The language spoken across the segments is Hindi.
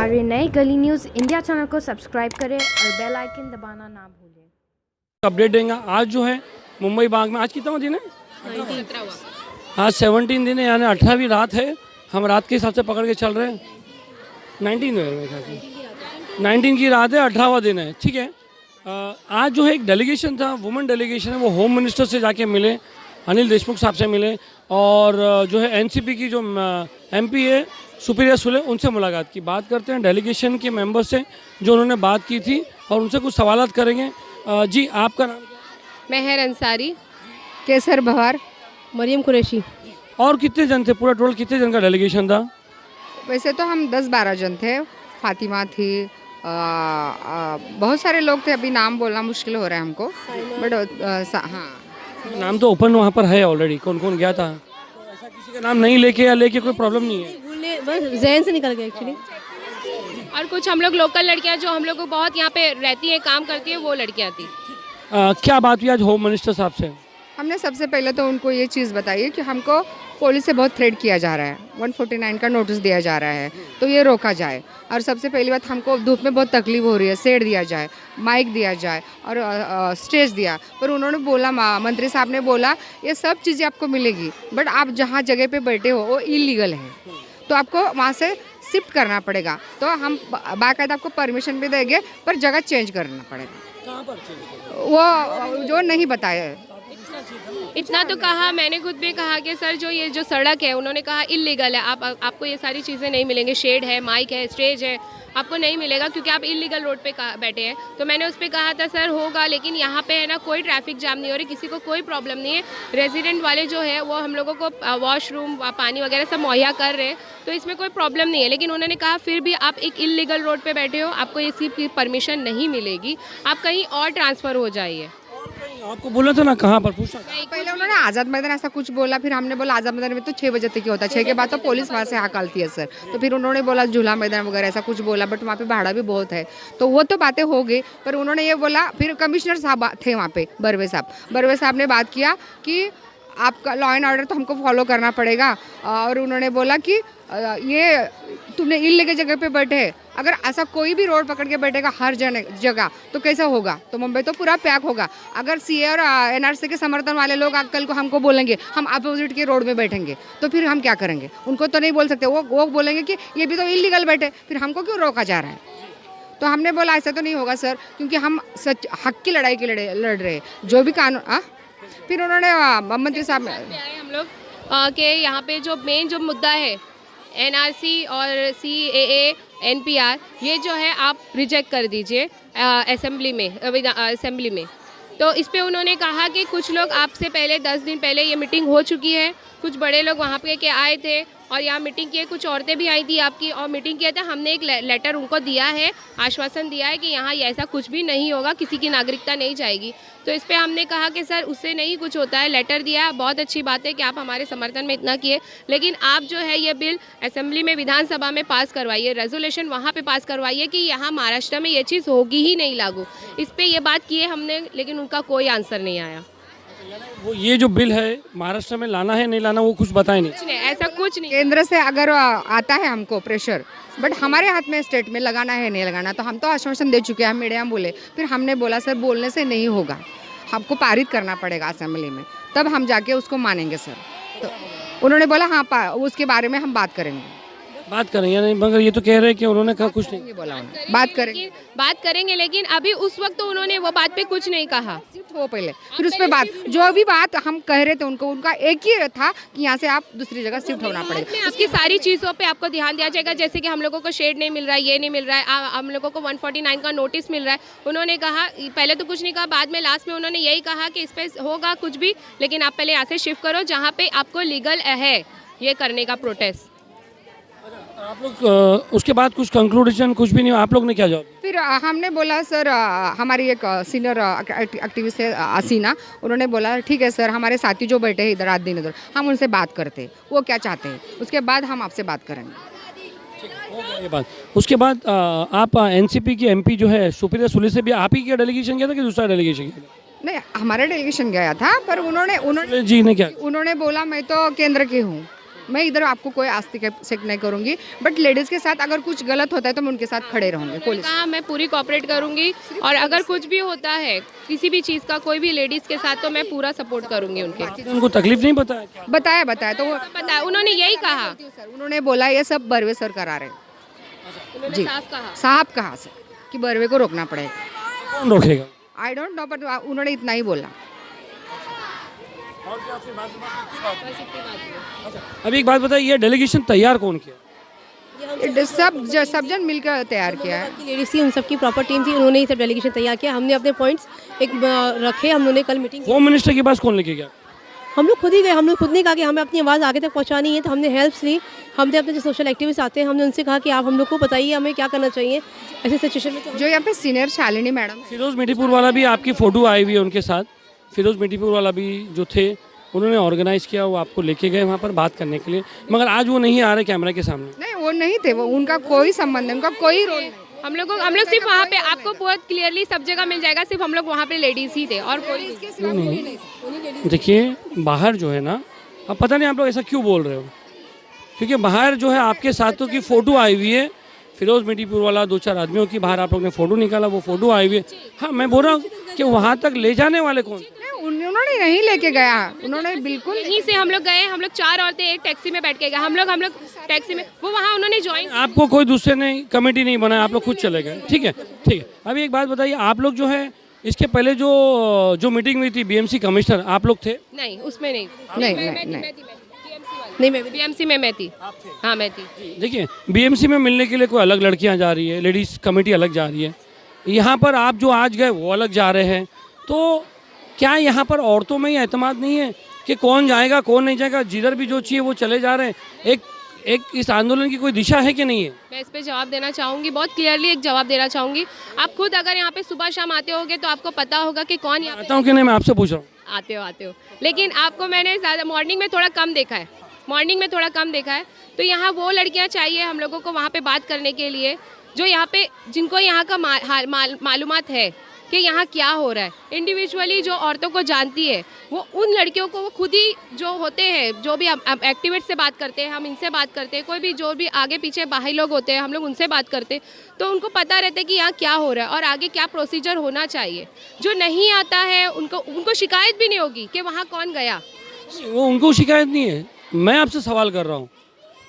हमारे नए गली न्यूज़ इंडिया चैनल को सब्सक्राइब करें और बेल आइकन दबाना ना भूलें। अपडेट देंगे। आज जो है मुंबई बाग में आज कितना दिन है? आज 17 दिन है, यानी 18वीं रात है। हम रात के हिसाब से पकड़ के चल रहे हैं। 19 है मेरे ख्याल से, 19 की रात है, 18वां दिन है। ठीक है। आज जो है एक डेलीगेशन था, वुमेन डेलीगेशन है, वो होम मिनिस्टर से जाके मिले, अनिल देशमुख साहब से मिले, और जो है एनसीपी की जो एमपी है सुप्रिया सुले, उनसे मुलाकात की। बात करते हैं डेलीगेशन के मेंबर से जो उन्होंने बात की थी, और उनसे कुछ सवालात करेंगे। जी, आपका नाम क्या है? मेहर अंसारी, केसर बहार, मरियम कुरैशी। और कितने जन थे? पूरा टोटल कितने जन का डेलीगेशन था? वैसे तो हम 10-12 जन थे। फातिमा थी, बहुत सारे लोग थे, अभी नाम बोलना मुश्किल हो रहा है हमको, बट हाँ, नाम तो ओपन वहाँ पर है ऑलरेडी, कौन कौन गया था। तो ऐसा किसी का नाम नहीं लेके या लेके कोई प्रॉब्लम नहीं है? भूलने बस जहन से निकल गया एक्चुअली। और कुछ हम लोग लोकल लड़कियां जो हम लोग को बहुत यहाँ पे रहती हैं, काम करती हैं, वो लड़कियां थी। क्या बात हुई आज होम मिनिस्टर साहब से? हमने सबसे पहले तो उनको ये चीज़ बताई है कि हमको पुलिस से बहुत थ्रेट किया जा रहा है, 149 का नोटिस दिया जा रहा है, तो ये रोका जाए। और सबसे पहली बात, हमको धूप में बहुत तकलीफ हो रही है, शेड दिया जाए, माइक दिया जाए और स्टेज दिया। पर उन्होंने बोला, मंत्री साहब ने बोला, ये सब चीज़ें आपको मिलेगी, बट आप जहाँ जगह पे बैठे हो वो इलीगल है, तो आपको वहाँ से शिफ्ट करना पड़ेगा। तो हम बाकायदा आपको परमिशन भी देंगे, पर जगह चेंज करना पड़ेगा। कहाँ पर चेंज? वो जो नहीं बताया है। इतना तो कहा, मैंने खुद भी कहा कि सर जो ये जो सड़क है, उन्होंने कहा इलीगल है, आपको ये सारी चीज़ें नहीं मिलेंगे, शेड है, माइक है, स्टेज है, आपको नहीं मिलेगा क्योंकि आप इलीगल रोड पे बैठे हैं। तो मैंने उस पर कहा था सर होगा, लेकिन यहाँ पे है ना कोई ट्रैफिक जाम नहीं हो रही, किसी को कोई प्रॉब्लम नहीं है। रेजिडेंट वाले जो है वो हम लोगों को वॉशरूम, पानी वगैरह सब मुहैया कर रहे हैं, तो इसमें कोई प्रॉब्लम नहीं है। लेकिन उन्होंने कहा फिर भी आप एक इलीगल रोड पर बैठे हो, आपको इसी की परमिशन नहीं मिलेगी, आप कहीं और ट्रांसफ़र हो जाइए। आपको बोला था ना कहाँ पर? पूछा पहले उन्होंने आज़ाद मैदान ऐसा कुछ बोला, फिर हमने बोला आज़ाद मैदान में तो 6 बजे तक ही होता है, 6 के बाद तो पुलिस वहाँ से हकालती है सर। तो फिर उन्होंने बोला झूला मैदान वगैरह ऐसा कुछ बोला, बट वहाँ पे भाड़ा भी बहुत है, तो वो तो बातें हो गई। पर उन्होंने ये बोला, फिर कमिश्नर साहब थे वहाँ पे, बर्वे साहब ने बात किया कि आपका लॉ एंड ऑर्डर तो हमको फॉलो करना पड़ेगा। और उन्होंने बोला कि ये तुमने इल्लीगल जगह पे बैठे, अगर ऐसा कोई भी रोड पकड़ के बैठेगा हर जगह तो कैसा होगा? तो मुंबई तो पूरा पैक होगा। अगर सीए और एनआरसी के समर्थन वाले लोग कल को हमको बोलेंगे हम अपोजिट के रोड में बैठेंगे, तो फिर हम क्या करेंगे? उनको तो नहीं बोल सकते, वो बोलेंगे कि ये भी तो इल्लीगल बैठे, फिर हमको क्यों रोका जा रहा है? तो हमने बोला ऐसा तो नहीं होगा सर, क्योंकि हम सच हक की लड़ाई के लड़ रहे हैं, जो भी कानून। फिर उन्होंने मंत्री साहब हम लोग के यहाँ पे जो मेन जो मुद्दा है एनआरसी और CAA NPR, ये जो है आप रिजेक्ट कर दीजिए असेंबली में। तो इस पे उन्होंने कहा कि कुछ लोग आपसे पहले 10 दिन पहले ये मीटिंग हो चुकी है, कुछ बड़े लोग वहाँ पे के आए थे और यहाँ मीटिंग किए, कुछ औरतें भी आई थी आपकी और मीटिंग किया था। हमने एक लेटर उनको दिया है, आश्वासन दिया है कि यहाँ ऐसा कुछ भी नहीं होगा, किसी की नागरिकता नहीं जाएगी। तो इस पे हमने कहा कि सर उससे नहीं कुछ होता है, लेटर दिया है, बहुत अच्छी बात है कि आप हमारे समर्थन में इतना किए, लेकिन आप जो है ये बिल असेंबली में, विधानसभा में पास करवाइए, रेजोल्यूशन वहाँ पे पास करवाइए कि यहाँ महाराष्ट्र में ये चीज़ होगी ही नहीं लागू। इस पर ये बात किए हमने, लेकिन उनका कोई आंसर नहीं आया। वो ये जो बिल है महाराष्ट्र में लाना है नहीं लाना, वो कुछ बताए नहीं? कुछ नहीं, ऐसा कुछ नहीं। केंद्र से अगर आता है हमको प्रेशर, बट हमारे हाथ में स्टेट में लगाना है नहीं लगाना, तो हम तो आश्वासन दे चुके हैं, हम मीडिया में बोले। फिर हमने बोला सर बोलने से नहीं होगा, हमको पारित करना पड़ेगा असेंबली में, तब हम जाके उसको मानेंगे सर। तो उन्होंने बोला हाँ उसके बारे में हम बात करेंगे। यानी मगर ये तो कह रहे हैं कि उन्होंने कहा कुछ नहीं बोला, बात करेंगे, लेकिन अभी उस वक्त तो उन्होंने वो बात पे कुछ नहीं कहा। हो पहले फिर उस पर बात, जो भी बात हम कह रहे थे उनको, उनका एक ही था कि यहाँ से आप दूसरी जगह शिफ्ट होना पड़ेगा। उसकी सारी चीज़ों पे आपको ध्यान दिया जाएगा, जैसे कि हम लोगों को शेड नहीं मिल रहा है, ये नहीं मिल रहा है, हम लोगों को 149 का नोटिस मिल रहा है। उन्होंने कहा, पहले तो कुछ नहीं कहा, बाद में लास्ट में उन्होंने यही कहा कि इस पर होगा कुछ भी, लेकिन आप पहले यहाँ से शिफ्ट करो जहाँ पे आपको लीगल है ये करने का प्रोटेस्ट। आप लोग उसके बाद कुछ कंक्लूजन कुछ भी नहीं, आप लोग ने क्या जवाब? फिर हमने बोला सर, हमारी एक सीनियर एक्टिविस्ट है असीना, उन्होंने बोला ठीक है सर, हमारे साथी जो बैठे हैं इधर रात दिन इधर, हम उनसे बात करते हैं, वो क्या चाहते हैं, उसके बाद हम आपसे बात करेंगे। ये बात उसके बाद आप एनसीपी की एमपी जो है सुप्रिया सुले से भी आप ही का डेलीगेशन गया था कि दूसरा डेलीगेशन गया था? नहीं, हमारा डेलीगेशन गया था, पर उन्होंने जी ने क्या? उन्होंने बोला मैं तो केंद्र की हूँ, मैं इधर आपको कोई आस्तिक नहीं करूँगी, बट लेडीज़ के साथ अगर कुछ गलत होता है तो मैं उनके साथ खड़े रहूँगी। पुलिस कहा मैं पूरी कोऑपरेट करूंगी और अगर कुछ भी होता है किसी भी चीज़ का कोई भी लेडीज़ के साथ तो मैं पूरा सपोर्ट करूंगी उनके। उनको तकलीफ नहीं बताया क्या? बताया तो वो पता है उन्होंने यही कहा, सर उन्होंने बोला ये सब बर्वे सर करा रहे हैं। उन्होंने जी साफ कहा। साहब कहा सर कि बर्वे को रोकना पड़ेगा। कौन रोकेगा? आई डोंट नो, बट उन्होंने इतना ही बोला। अभी एक बात बताइए, ये डेलीगेशन तैयार कौन किया? सब जन मिलकर तैयार किया है। लेडीज थी, उन सबकी प्रॉपर टीम थी, उन्होंने ही सब डेलीगेशन तैयार किया। हमने अपने पॉइंट्स एक रखे, हमने कल मीटिंग की। होम मिनिस्टर के पास कौन लेके गया? हम लोग खुद ही गए, हम लोग खुद ने कहा कि हमें अपनी आवाज़ आगे तक पहुंचानी है, तो हमने हेल्प ली। हमने अपने जो सोशल एक्टिविस्ट आते हैं, हमने उनसे कहा कि आप हम लोग को बताइए हमें क्या करना चाहिए ऐसे सिचुएशन में। तो जो यहाँ पे सीनियर शालिनी मैडम, फिरोज मीठीपुर वाला भी आपकी फ़ोटो आई हुई है उनके साथ। फिरोज मीठीपुर वाला भी जो थे उन्होंने ऑर्गेनाइज़ किया, वो आपको लेके गए वहाँ पर बात करने के लिए, मगर आज वो नहीं आ रहे कैमरा के सामने। नहीं वो नहीं थे, वो उनका कोई संबंध नहीं, उनका कोई रोल नहीं। हम लोग सिर्फ वहाँ पे आपको बहुत क्लियरली सब जगह मिल जाएगा, सिर्फ हम लोग वहाँ पे लेडीज़ ही थे और कोई नहीं। देखिए बाहर जो है ना, अब पता नहीं आप लोग ऐसा क्यों बोल रहे हो, क्योंकि बाहर जो है आपके साथों की फ़ोटो आई हुई है। फिरोज मीठीपुर वाला 2-4 आदमियों की बाहर आप लोग ने फ़ोटो निकाला, वो फ़ोटो आई हुई है। हाँ मैं बोल रहा हूँ कि वहाँ तक ले जाने वाले कौन? उन्होंने नहीं लेके गया, उन्होंने बिल्कुल यहीं से हम लोग गए, हम लोग 4 औरतें एक टैक्सी में बैठ के गए, हम लोग टैक्सी में, वो वहाँ उन्होंने ज्वाइन। आपको कोई दूसरे ने कमेटी नहीं बनाया, आप लोग खुद चले गए? ठीक है ठीक है। अभी एक बात बताइए, आप लोग जो है इसके पहले जो मीटिंग हुई थी बीएमसी कमिश्नर, आप लोग थे? नहीं उसमें नहीं, नहीं मैं बीएमसी में मैं थी। हाँ मैं थी। देखिए बीएमसी में मिलने के लिए कोई अलग लड़कियां जा रही है, लेडीज़ कमेटी अलग जा रही है, यहाँ पर आप जो आज गए वो अलग जा रहे हैं। तो क्या यहाँ पर औरतों में ही एतमाद नहीं है कि कौन जाएगा कौन नहीं जाएगा? जिधर भी जो चाहिए वो चले जा रहे हैं। एक इस आंदोलन की कोई दिशा है कि नहीं है? मैं इस पे जवाब देना चाहूँगी, बहुत क्लियरली एक जवाब देना चाहूँगी। आप खुद अगर यहाँ पे सुबह शाम आते होगे तो आपको पता होगा कि कौन यहाँ आता हूँ कि नहीं, मैं आपसे पूछ रहा हूँ। आते हो, लेकिन आपको मैंने ज़्यादा मॉर्निंग में थोड़ा कम देखा है। तो यहाँ वो लड़कियाँ चाहिए हम लोगों को वहाँ पे बात करने के लिए, जो यहाँ पे जिनको यहाँ का मालूमात है कि यहाँ क्या हो रहा है। इंडिविजुअली जो औरतों को जानती है वो उन लड़कियों को वो खुद ही जो होते हैं, जो भी एक्टिविस्ट से बात करते हैं, हम इनसे बात करते हैं, कोई भी जो भी आगे पीछे बाहरी लोग होते हैं हम लोग उनसे बात करते हैं, तो उनको पता रहता है कि यहाँ क्या हो रहा है और आगे क्या प्रोसीजर होना चाहिए। जो नहीं आता है उनको शिकायत भी नहीं होगी कि वहाँ कौन गया। वो उनको शिकायत नहीं है। मैं आपसे सवाल कर रहा हूँ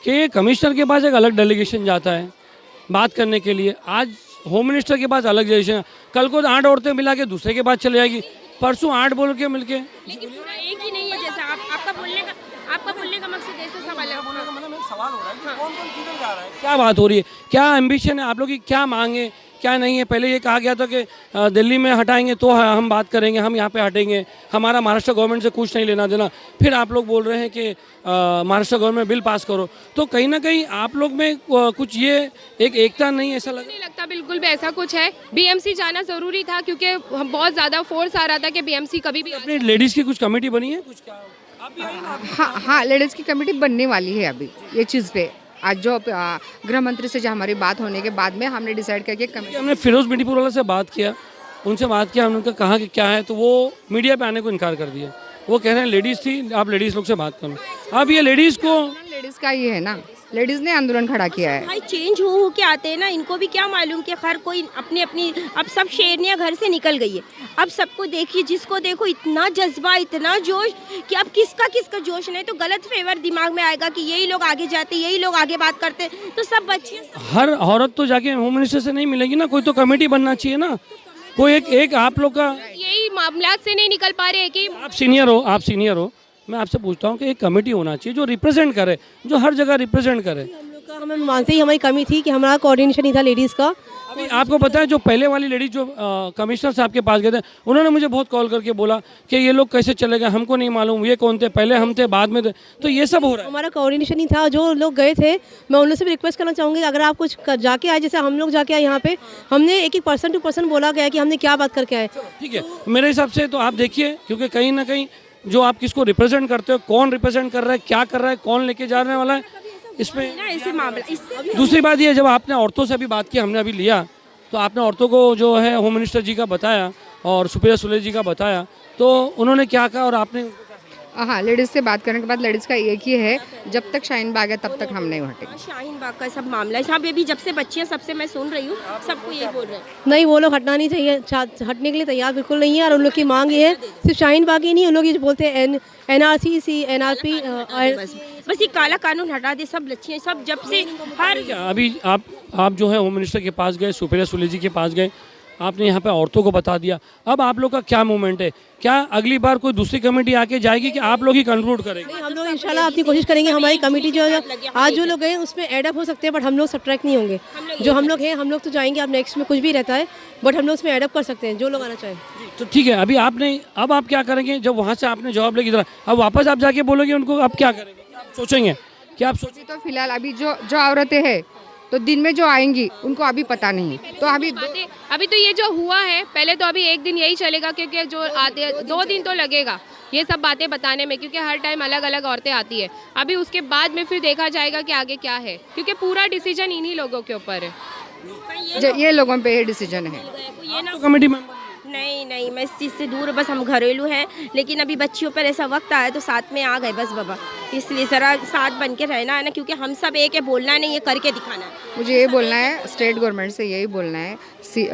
कि कमिश्नर के पास एक अलग डेलीगेशन जाता है बात करने के लिए, आज होम मिनिस्टर के पास अलग डेलीगेशन, कल को 8 औरतें मिला के दूसरे के पास चले जाएगी, परसों 8 बोल के मिल के। लेकिन पूरा एक ही नहीं है, जैसा आपका बोलने का मकसद ऐसा सवाल है। सवाल हो रहा है कि कौन किधर जा रहा है, क्या बात हो रही है, क्या एम्बिशन है आप लोग की, क्या मांगे क्या नहीं है। पहले ये कहा गया था कि दिल्ली में हटाएंगे तो हम बात करेंगे, हम यहाँ पे हटेंगे, हमारा महाराष्ट्र गवर्नमेंट से कुछ नहीं लेना देना। फिर आप लोग बोल रहे हैं कि महाराष्ट्र गवर्नमेंट बिल पास करो। तो कहीं ना कहीं आप लोग में कुछ ये एक एकता नहीं, ऐसा नहीं लगता बिल्कुल भी ऐसा कुछ है। बीएमसी जाना ज़रूरी था क्योंकि हम बहुत ज़्यादा फोर्स आ रहा था कि बीएमसी कभी भी। अपनी लेडीज़ की कुछ कमेटी बनी है कुछ? हाँ लेडीज़ की कमेटी बनने वाली है अभी ये चीज़ पे। आज जो गृह मंत्री से जो हमारी बात होने के बाद में हमने डिसाइड करके कमेटी, हमने फिरोज मीठीपुर वाला से बात किया, हमने उनका कहा कि क्या है, तो वो मीडिया पे आने को इनकार कर दिया। वो कह रहे हैं लेडीज़ थी, आप लेडीज़ लोग से बात करो। अब ये लेडीज़ का ही है ना, लेडीज़ ने आंदोलन खड़ा किया है। भाई चेंज हो के आते हैं ना, इनको भी क्या मालूम कि हर कोई अपनी अपनी, अब सब शेरनियाँ घर से निकल गई है। अब सबको देखिए, जिसको देखो इतना जज्बा, इतना जोश कि अब किसका जोश नहीं, तो गलत फेवर दिमाग में आएगा कि यही लोग आगे जाते, यही लोग आगे बात करते, तो सब बच्चे। हर औरत तो जाके होम मिनिस्टर से नहीं मिलेगी ना, कोई तो कमेटी बनना चाहिए ना, कोई एक आप लोग का। यही मामला से नहीं निकल पा रहे कि आप सीनियर हो, मैं आपसे पूछता हूँ कि एक कमेटी होना चाहिए जो रिप्रेजेंट करे, जो हर जगह रिप्रेजेंट करे। हमें मानते ही हमारी कमी थी कि हमारा कोऑर्डिनेशन नहीं था लेडीज़ का। अभी आपको पता है जो पहले वाली लेडीज जो कमिश्नर साहब के पास गए थे, उन्होंने मुझे बहुत कॉल करके बोला कि ये लोग कैसे चले गए, हमको नहीं मालूम ये कौन थे, पहले हम थे बाद में थे। तो ये सब हो रहा है। हमारा कोऑर्डिनेशन नहीं था। जो लोग गए थे मैं उन लोग से भी रिक्वेस्ट करना चाहूँगी, अगर आप कुछ जाके आए, जैसे हम लोग जाके आए यहाँ पे, हमने एक पर्सन टू पर्सन बोला गया कि हमने क्या बात करके आए। ठीक है, मेरे हिसाब से तो आप देखिए, क्योंकि कहीं ना कहीं जो आप किसको रिप्रेजेंट करते हो, कौन रिप्रेजेंट कर रहा है, क्या कर रहा है, कौन लेके जाने वाला है, इसमें ऐसे मामला। दूसरी बात ये, जब आपने औरतों से अभी बात की, हमने अभी लिया, तो आपने औरतों को जो है होम मिनिस्टर जी का बताया और सुप्रिया सुले जी का बताया, तो उन्होंने क्या कहा और आपने? हाँ, लेडीज़ से बात करने के बाद लेडीज़ का एक ही है, जब तक शाहीन बाग है तब तक हम नहीं हटेंगे। शाहीन बाग का सब मामला है, यहाँ पे भी जब से बच्चियाँ सबसे मैं सुन रही हूँ, सबको यही बोल रहे हैं। नहीं, वो लोग हटना नहीं चाहिए, हटने के लिए तैयार बिल्कुल नहीं है। और उन लोग की मांग ये है, सिर्फ शाहीन बाग ही नहीं, उन लोग ये बोलते हैं NRC, NRP, बस ये काला कानून हटा दे, सब बच्चियाँ सब जब से हर अभी आप जो है होम मिनिस्टर के पास गए, सुप्रिया सुले जी के पास गए, आपने यहाँ पे औरतों को बता दिया। अब आप लोग का क्या मूवमेंट है? क्या अगली बार कोई दूसरी कमेटी आके जाएगी कि आप लोग ही कंक्लूड करेंगे? नहीं, हम लोग इंशाल्लाह अपनी कोशिश करेंगे। हमारी कमेटी जो है आज जो लोग हैं उसमें एडअप हो सकते हैं, बट हम लोग सब्ट्रैक्ट नहीं होंगे। जो हम लोग हैं, हम लोग तो जाएंगे, अब नेक्स्ट में कुछ भी रहता है, बट हम लोग उसमें एडअप कर सकते हैं जो लोग आना चाहें। तो ठीक है, अभी अब आप क्या करेंगे? जब वहाँ से आपने जवाब लेके इधर, अब वापस आप जाके बोलोगे उनको, अब क्या करेंगे? क्या आप सोचेंगे? क्या आप सोचेंगे? तो फिलहाल अभी जो औरतें हैं तो दिन में जो आएंगी उनको अभी पता नहीं, तो अभी तो ये जो हुआ है, पहले तो अभी एक दिन यही चलेगा, क्योंकि जो आते 2 दिन तो लगेगा ये सब बातें बताने में, क्योंकि हर टाइम अलग अलग औरतें आती है। अभी उसके बाद में फिर देखा जाएगा कि आगे क्या है, क्योंकि पूरा डिसीजन इन्हीं लोगों के ऊपर है। ये लोगों पे ये डिसीजन है। तो कमेटी मेंबर नहीं, मैं इस चीज़ से दूर, बस हम घरेलू हैं, लेकिन अभी बच्चियों पर ऐसा वक्त आया तो साथ में आ गए बस बाबा, इसलिए ज़रा साथ बन के रहना है ना, क्योंकि हम सब एक है, बोलना नहीं है, करके दिखाना है। मुझे ये बोलना है, स्टेट गवर्नमेंट से यही बोलना है,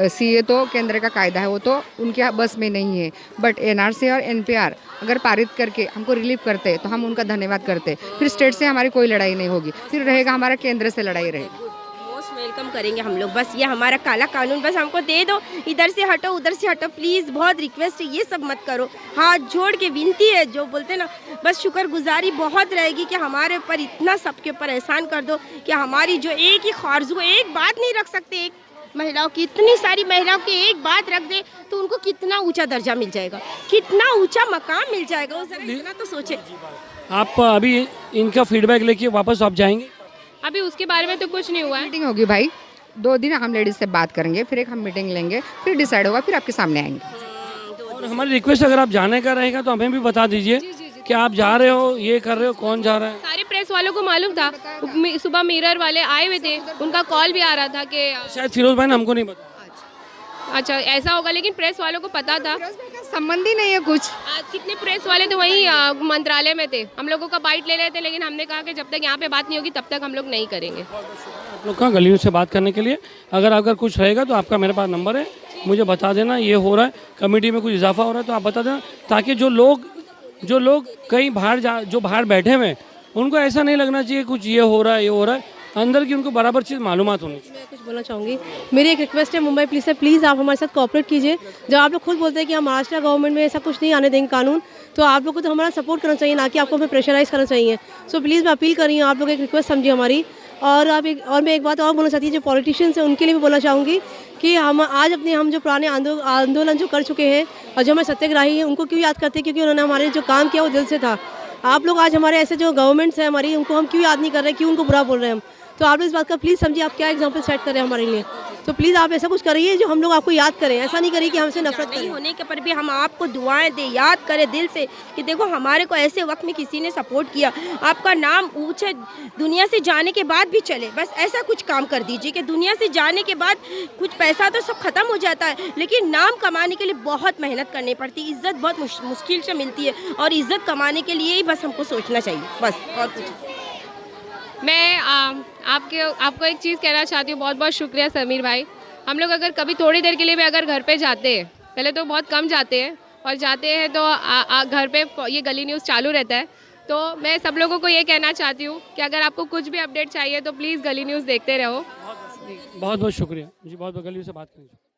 CA तो केंद्र का कायदा है, वो तो उनके बस में नहीं है, बट NRC और NPR अगर पारित करके हमको रिलीफ करते तो हम उनका धन्यवाद करते। फिर स्टेट से हमारी कोई लड़ाई नहीं होगी, फिर रहेगा हमारा केंद्र से लड़ाई रहेगी। वेलकम करेंगे हम लोग, बस ये हमारा काला कानून बस हमको दे दो, इधर से हटो उधर से हटो, प्लीज़ बहुत रिक्वेस्ट है, ये सब मत करो, हाथ जोड़ के विनती है, जो बोलते ना, बस शुक्रगुजारी बहुत रहेगी कि हमारे ऊपर इतना सबके ऊपर एहसान कर दो कि हमारी जो एक ही ख्वारजू, एक बात नहीं रख सकते, एक महिलाओं की, इतनी सारी महिलाओं की एक बात रख दे तो उनको कितना ऊंचा दर्जा मिल जाएगा, कितना ऊंचा मकाम मिल जाएगा, वो जरा इतना तो सोचे। आप अभी इनका फीडबैक लेके वापस आप जाएंगे? अभी उसके बारे में तो कुछ नहीं हुआ है। मीटिंग होगी भाई, 2 दिन हम लेडीज से बात करेंगे, फिर एक हम मीटिंग लेंगे, फिर डिसाइड होगा, फिर आपके सामने आएंगे। और हमारी रिक्वेस्ट, अगर आप जाने का रहेगा तो हमें भी बता दीजिए कि आप जा रहे हो, ये कर रहे हो, कौन जा रहा है। सारे प्रेस वालों को मालूम था, सुबह मिरर वाले आए हुए थे, उनका कॉल भी आ रहा था कि शायद फिरोज भाई ने हमको नहीं बताया। अच्छा ऐसा होगा, लेकिन प्रेस वालों को पता था। संबंध ही नहीं है कुछ। आज कितने प्रेस वाले तो वहीं मंत्रालय में थे, हम लोगों का बाइट ले रहे थे, लेकिन हमने कहा कि जब तक यहाँ पे बात नहीं होगी तब तक हम लोग नहीं करेंगे। आप लोग का गलियों से बात करने के लिए, अगर कुछ रहेगा तो आपका मेरे पास नंबर है, मुझे बता देना ये हो रहा है, कमेटी में कुछ इजाफा हो रहा है तो आप बता देना, ताकि जो लोग कहीं जो बाहर बैठे हुए हैं उनको ऐसा नहीं लगना चाहिए कुछ ये हो रहा है, अंदर की उनको बराबर चीज़ मालूमात होनी चाहिए। मैं कुछ बोलना चाहूँगी, मेरी एक रिक्वेस्ट है मुंबई पुलिस से, प्लीज़ आप हमारे साथ कोऑपरेट कीजिए। जब आप लोग खुद बोलते हैं कि हम महाराष्ट्र गवर्नमेंट में ऐसा कुछ नहीं आने देंगे कानून, तो आप लोग को तो हमारा सपोर्ट करना चाहिए, ना कि आपको हमें प्रेशराइज करना चाहिए। सो प्लीज़ मैं अपील कर रही हूँ, आप लोग एक रिक्वेस्ट समझिए हमारी। और मैं एक बात और बोलना चाहती हूँ, जो पॉलिटिशियंस हैं उनके लिए भी बोलना चाहूँगी कि हम जो पुराने आंदोलन जो कर चुके हैं और जो हमारे सत्याग्राही हैं उनको क्यों याद करते हैं, क्योंकि उन्होंने हमारे जो काम किया वो दिल से था। आप लोग आज हमारे ऐसे जो गवर्नमेंट्स हैं हमारी, उनको हम क्यों याद नहीं कर रहे, क्यों उनको बुरा बोल रहे हैं हम। तो आप लोग इस बात का प्लीज़ समझिए, आप क्या एग्जांपल सेट कर रहे हैं हमारे लिए। तो प्लीज़ आप ऐसा कुछ करिए जो हम लोग आपको याद करें, ऐसा नहीं करिए कि हमसे नफरत नहीं करें। होने के पर भी हम आपको दुआएं दें, याद करें दिल से कि देखो हमारे को ऐसे वक्त में किसी ने सपोर्ट किया, आपका नाम ऊंचे दुनिया से जाने के बाद भी चले, बस ऐसा कुछ काम कर दीजिए कि दुनिया से जाने के बाद कुछ पैसा तो सब खत्म हो जाता है, लेकिन नाम कमाने के लिए बहुत मेहनत करनी पड़ती है, इज्जत बहुत मुश्किल से मिलती है, और इज्जत कमाने के लिए ही बस हमको सोचना चाहिए, बस और कुछ। मैं आपको एक चीज़ कहना चाहती हूँ, बहुत बहुत शुक्रिया समीर भाई। हम लोग अगर कभी थोड़ी देर के लिए भी अगर घर पे जाते हैं, पहले तो बहुत कम जाते हैं, और जाते हैं तो घर पे ये गली न्यूज़ चालू रहता है, तो मैं सब लोगों को ये कहना चाहती हूँ कि अगर आपको कुछ भी अपडेट चाहिए तो प्लीज़ गली न्यूज़ देखते रहो। बहुत बहुत शुक्रिया जी, बहुत गलियों से बात करेंगे।